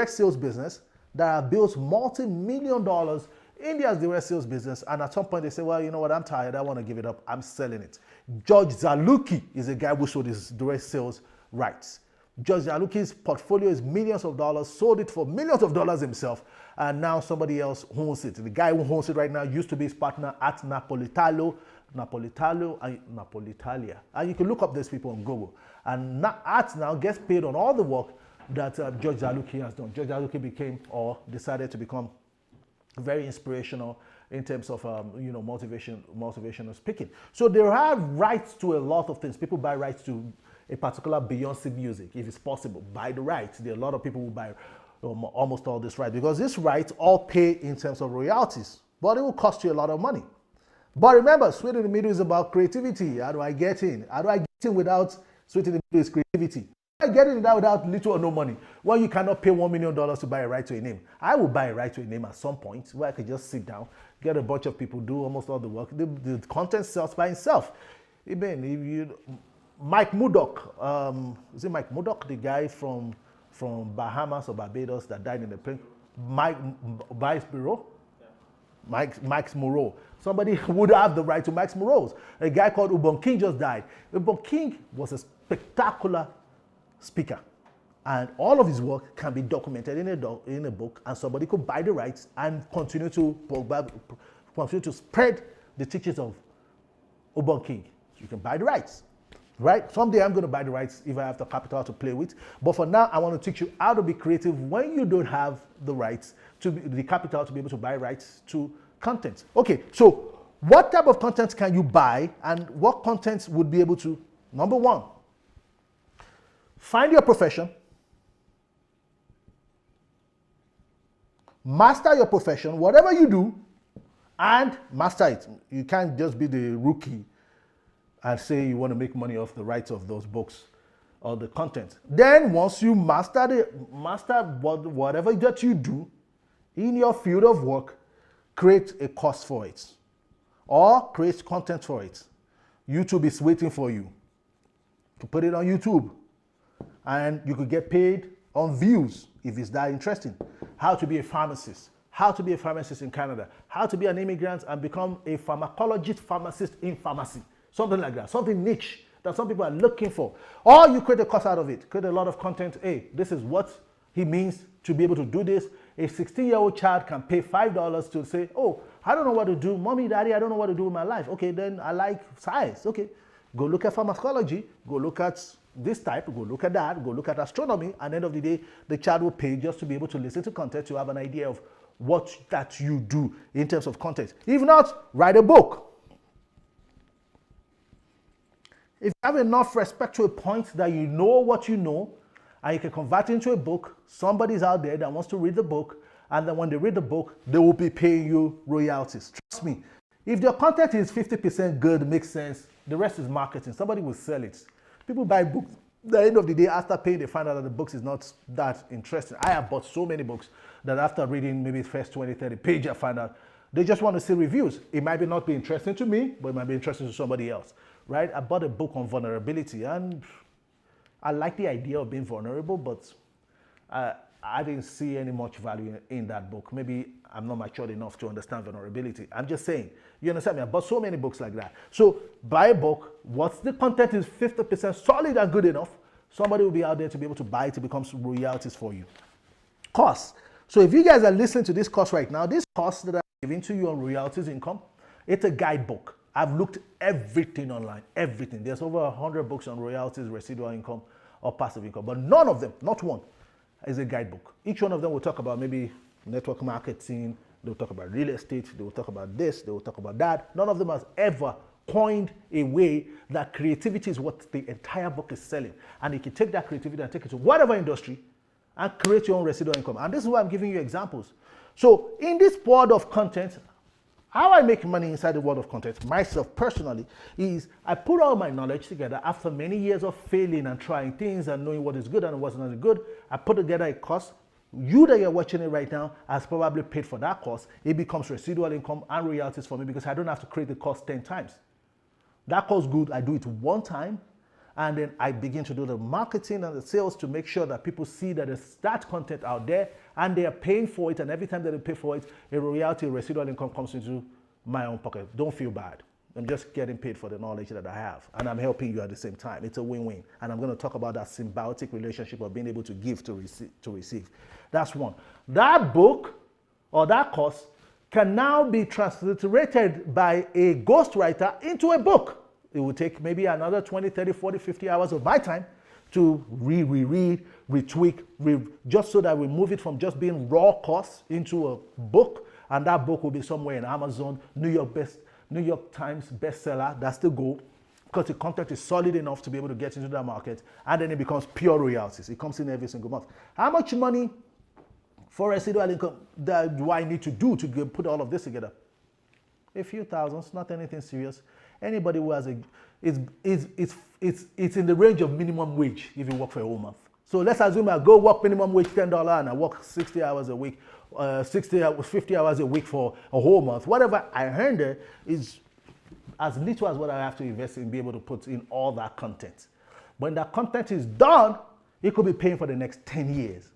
sales business that have built multi-million dollars in their direct sales business, and at some point they say, well, you know what, I'm tired, I want to give it up, I'm selling it. George Zaluki is a guy who sold his direct sales rights. George Zaluki's portfolio is millions of dollars, sold it for millions of dollars himself, and now somebody else owns it. The guy who owns it right now used to be his partner at Napolitano, Napolitalia. And you can look up these people on Google. And Art now gets paid on all the work that George Zaluki has done. George Zaluki became, or decided to become, very inspirational in terms of motivational speaking. So there are rights to a lot of things. People buy rights to a particular Beyonce music, if it's possible. Buy the rights. There are a lot of people who buy almost all this right, because these rights all pay in terms of royalties, but it will cost you a lot of money. But remember, Sweet in the Middle is about creativity. How do I get in? How do I get in without Sweet in the Middle is creativity? I get in without little or no money. Well, you cannot pay $1 million to buy a right to a name. I will buy a right to a name at some point where I could just sit down, get a bunch of people, do almost all the work. The content sells by itself. Even if Mike Murdoch, is it Mike Murdoch, the guy from Bahamas or Barbados that died in the plane? Mike's Bureau? Yeah. Mike's Moreau. Somebody would have the right to Mike's Moreau's. A guy called Ubon King just died. Ubon King was a spectacular speaker, and all of his work can be documented in a book, and somebody could buy the rights and continue to spread the teachings of Ubon King. So you can buy the rights, right? Someday I'm going to buy the rights if I have the capital to play with, but for now I want to teach you how to be creative when you don't have the rights the capital to be able to buy rights to content. Okay, so what type of content can you buy, and what content would be able to, number one, find your profession, master your profession, whatever you do, and master it. You can't just be the rookie and say you want to make money off the rights of those books or the content. Then once you master whatever that you do in your field of work, create a course for it or create content for it. YouTube is waiting for you to put it on YouTube. And you could get paid on views if it's that interesting. How to be a pharmacist. How to be a pharmacist in Canada. How to be an immigrant and become a pharmacist in pharmacy. Something like that. Something niche that some people are looking for. Or you create a course out of it. Create a lot of content. Hey, this is what he means to be able to do this. A 16-year-old child can pay $5 to say, oh, I don't know what to do. Mommy, daddy, I don't know what to do with my life. Okay, then I like science. Okay, go look at pharmacology. Go look at this type, go look at that, go look at astronomy. At the end of the day, the child will pay just to be able to listen to content, to have an idea of what that you do in terms of content. If not, write a book. If you have enough respect to a point that you know what you know, and you can convert it into a book, somebody's out there that wants to read the book, and then when they read the book, they will be paying you royalties. Trust me. If your content is 50% good, makes sense, the rest is marketing. Somebody will sell it. People buy books. At the end of the day, after paying, they find out that the books is not that interesting. I have bought so many books that after reading maybe the first 20, 30 pages, I find out They just want to see reviews. It might not be interesting to me, but it might be interesting to somebody else, right? I bought a book on vulnerability, and I like the idea of being vulnerable, but I didn't see any much value in that book. Maybe I'm not matured enough to understand vulnerability. I'm just saying, you understand me? I bought so many books like that. So buy a book. What's the content is 50% solid and good enough. Somebody will be out there to be able to buy it. It becomes royalties for you. Course. So if you guys are listening to this course right now, this course that I'm giving to you on royalties income, it's a guidebook. I've looked everything online, everything. There's over 100 books on royalties, residual income, or passive income, but none of them, not one, is a guidebook. Each one of them will talk about maybe network marketing, they'll talk about real estate, they will talk about this, they will talk about that. None of them has ever coined a way that creativity is what the entire book is selling. And you can take that creativity and take it to whatever industry and create your own residual income. And this is why I'm giving you examples. So in this world of content, how I make money inside the world of content, myself personally, is I put all my knowledge together after many years of failing and trying things and knowing what is good and what's not good. I put together a course. You that you're watching it right now has probably paid for that course. It becomes residual income and royalties for me because I don't have to create the course 10 times. That course good, I do it one time, and then I begin to do the marketing and the sales to make sure that people see that there's that content out there and they are paying for it, and every time that they pay for it, a royalty, residual income comes into my own pocket. Don't feel bad. I'm just getting paid for the knowledge that I have, and I'm helping you at the same time. It's a win-win, and I'm going to talk about that symbiotic relationship of being able to give to receive. That's one. That book or that course can now be transliterated by a ghostwriter into a book. It will take maybe another 20, 30, 40, 50 hours of my time to reread, retweak, just so that we move it from just being raw course into a book, and that book will be somewhere in Amazon, New York Times bestseller. That's the goal, because the content is solid enough to be able to get into that market, and then it becomes pure royalties. It comes in every single month. How much money for residual income do I need to do to put all of this together? A few thousands, not anything serious. Anybody who has it's in the range of minimum wage if you work for a whole month. So let's assume I go work minimum wage $10 and I work 60 hours a week, 50 hours a week for a whole month. Whatever I earn there is as little as what I have to invest in, be able to put in all that content. When that content is done, it could be paying for the next 10 years.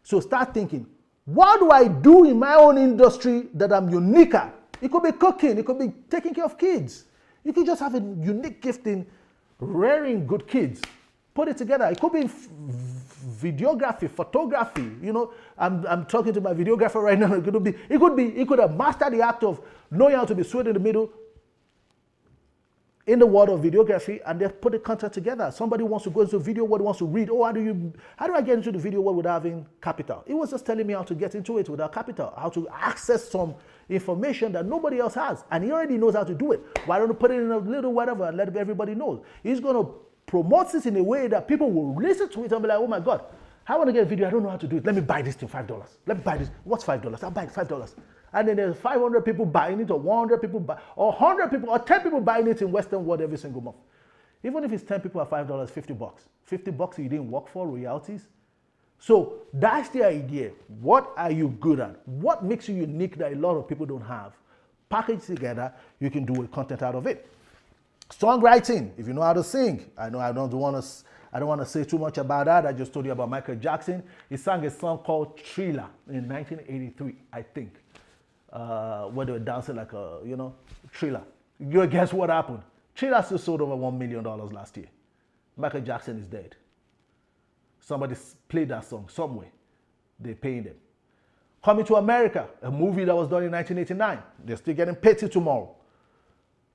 So start thinking, what do I do in my own industry that I'm unique at? It could be cooking, it could be taking care of kids. You could just have a unique gift in rearing good kids. Put it together. It could be videography, photography. You know, I'm talking to my videographer right now. It could have mastered the act of knowing how to be straight in the middle in the world of videography, and they put the content together. Somebody wants to go into video world, wants to read. Oh, how do I get into the video world without having capital? It was just telling me how to get into it without capital, how to access some information that nobody else has, and he already knows how to do it. Why don't you put it in a little whatever and let everybody know? He's going to promote this in a way that people will listen to it and be like, oh my God, I want to get a video, I don't know how to do it. Let me buy this thing, $5. Let me buy this. What's $5? I'll buy it $5. And then there's 500 people buying it, or 100 people or 100 people, or 10 people buying it in Western world every single month. Even if it's 10 people at $5, $50. $50 you didn't work for, royalties. So that's the idea. What are you good at? What makes you unique that a lot of people don't have? Package together, you can do a content out of it. Songwriting, if you know how to sing. I know I don't want to say too much about that. I just told you about Michael Jackson. He sang a song called Thriller in 1983, I think. Where they were dancing like a, Thriller. You guess what happened? Thriller still sold over $1 million last year. Michael Jackson is dead. Somebody played that song somewhere. They're paying them. Coming to America, a movie that was done in 1989. They're still getting paid till tomorrow.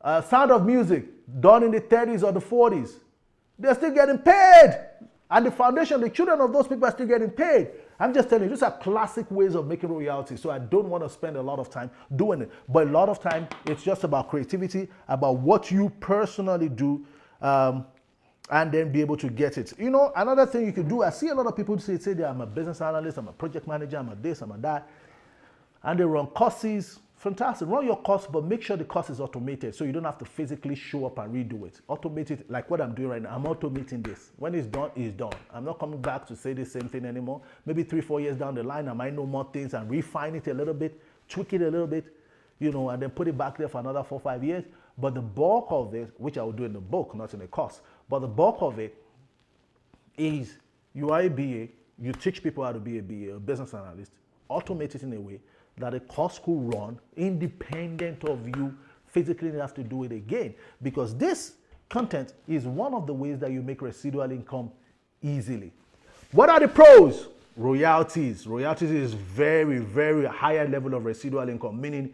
Sound of Music, done in the 30s or the 40s. They're still getting paid. And the foundation, the children of those people are still getting paid. I'm just telling you, these are classic ways of making royalties. So I don't want to spend a lot of time doing it. But a lot of time, it's just about creativity, about what you personally do, and then be able to get it. Another thing you can do, I see a lot of people say that I'm a business analyst, I'm a project manager, I'm a this, I'm a that. And they run courses. Fantastic. Run your course, but make sure the course is automated so you don't have to physically show up and redo it. Automate it like what I'm doing right now. I'm automating this. When it's done, it's done. I'm not coming back to say the same thing anymore. Maybe 3-4 years down the line, I might know more things and refine it a little bit, tweak it a little bit. and then put it back there for another 4 or 5 years. But the bulk of it, which I will do in the book, not in the course, but the bulk of it is you are a BA, you teach people how to be a BA, a business analyst, automate it in a way that a course could run independent of you physically have to do it again. Because this content is one of the ways that you make residual income easily. What are the pros? Royalties. Royalties is very, very higher level of residual income, meaning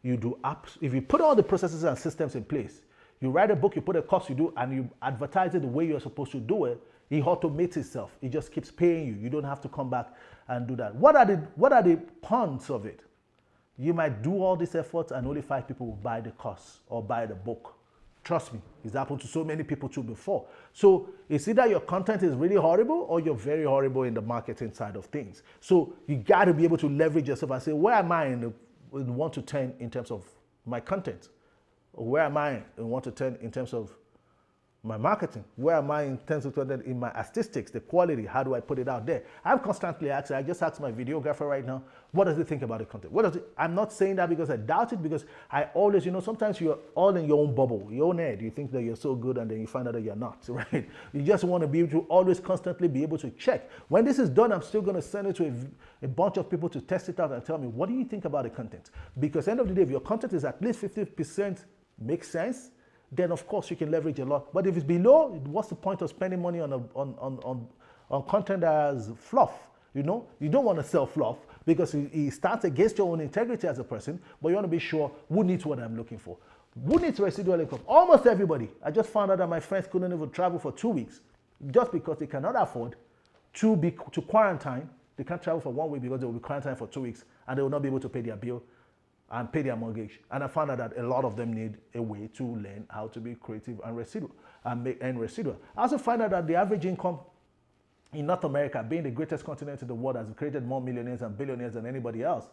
you do apps. If you put all the processes and systems in place, you write a book, you put a course, you do, and you advertise it the way you're supposed to do it, it automates itself. It just keeps paying you. You don't have to come back and do that. What are the cons of it? You might do all these efforts and only 5 people will buy the course or buy the book. Trust me, it's happened to so many people too before. So it's either your content is really horrible or you're very horrible in the marketing side of things. So you got to be able to leverage yourself and say, where am I in 1 to 10 in terms of my content? Or where am I in 1 to 10 in terms of my marketing? Where am I in terms of in my statistics, the quality? How do I put it out there? I'm constantly asking. I just asked my videographer right now, what does he think about the content? I'm not saying that because I doubt it, because I always, sometimes you're all in your own bubble, your own head. You think that you're so good and then you find out that you're not, right? You just want to be able to always constantly be able to check. When this is done, I'm still going to send it to a bunch of people to test it out and tell me, what do you think about the content? Because at the end of the day, if your content is at least 50% makes sense, then of course you can leverage a lot. But if it's below, what's the point of spending money on content that has fluff? You don't want to sell fluff because it starts against your own integrity as a person, but you want to be sure who needs what I'm looking for. Who needs residual income? Almost everybody. I just found out that my friends couldn't even travel for 2 weeks just because they cannot afford to quarantine. They can't travel for 1 week because they will be quarantined for 2 weeks and they will not be able to pay their bill and pay their mortgage. And I found out that a lot of them need a way to learn how to be creative and residual and residual. I also find out that the average income in North America, being the greatest continent in the world, has created more millionaires and billionaires than anybody else,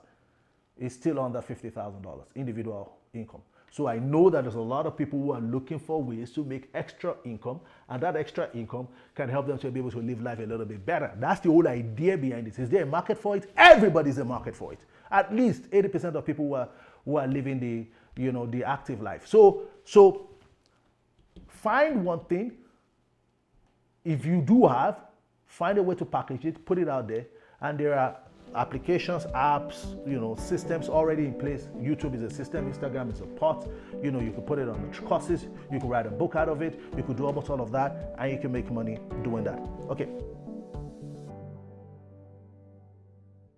is still under $50,000 individual income. So I know that there's a lot of people who are looking for ways to make extra income, and that extra income can help them to be able to live life a little bit better. That's the whole idea behind it. Is there a market for it? Everybody's a market for it. At least 80% of people who are living the active life. So find one thing. If you do have, find a way to package it, put it out there, and there are applications, apps, systems already in place. YouTube is a system, Instagram is a part. You can put it on courses, you can write a book out of it, you could do almost all of that, and you can make money doing that. Okay.